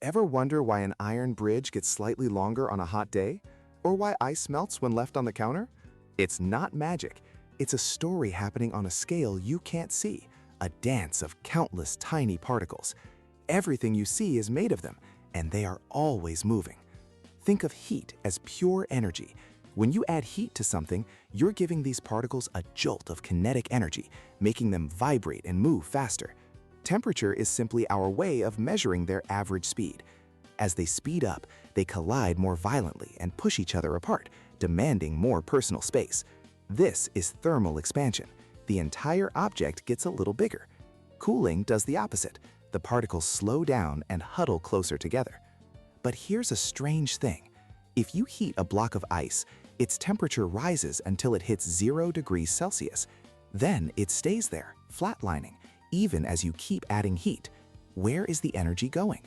Ever wonder why an iron bridge gets slightly longer on a hot day? Or why ice melts when left on the counter? It's not magic. It's a story happening on a scale you can't see, a dance of countless tiny particles. Everything you see is made of them, and they are always moving. Think of heat as pure energy. When you add heat to something, you're giving these particles a jolt of kinetic energy, making them vibrate and move faster. Temperature is simply our way of measuring their average speed. As they speed up, they collide more violently and push each other apart, demanding more personal space. This is thermal expansion. The entire object gets a little bigger. Cooling does the opposite. The particles slow down and huddle closer together. But here's a strange thing. If you heat a block of ice, its temperature rises until it hits 0 degrees Celsius. Then it stays there, flatlining, even as you keep adding heat. Where is the energy going?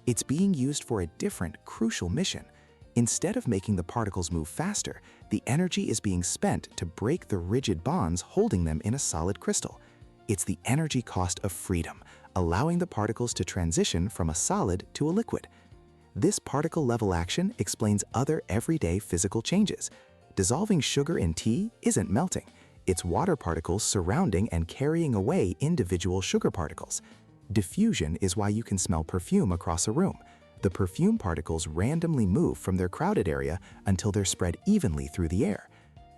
It's being used for a different, crucial mission. Instead of making the particles move faster, the energy is being spent to break the rigid bonds holding them in a solid crystal. It's the energy cost of freedom, allowing the particles to transition from a solid to a liquid. This particle-level action explains other everyday physical changes. Dissolving sugar in tea isn't melting. It's water particles surrounding and carrying away individual sugar particles. Diffusion is why you can smell perfume across a room. The perfume particles randomly move from their crowded area until they're spread evenly through the air.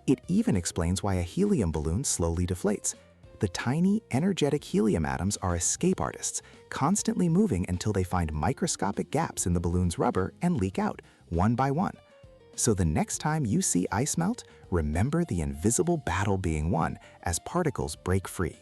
It even explains why a helium balloon slowly deflates. The tiny, energetic helium atoms are escape artists, constantly moving until they find microscopic gaps in the balloon's rubber and leak out, one by one. So the next time you see ice melt, remember the invisible battle being won as particles break free.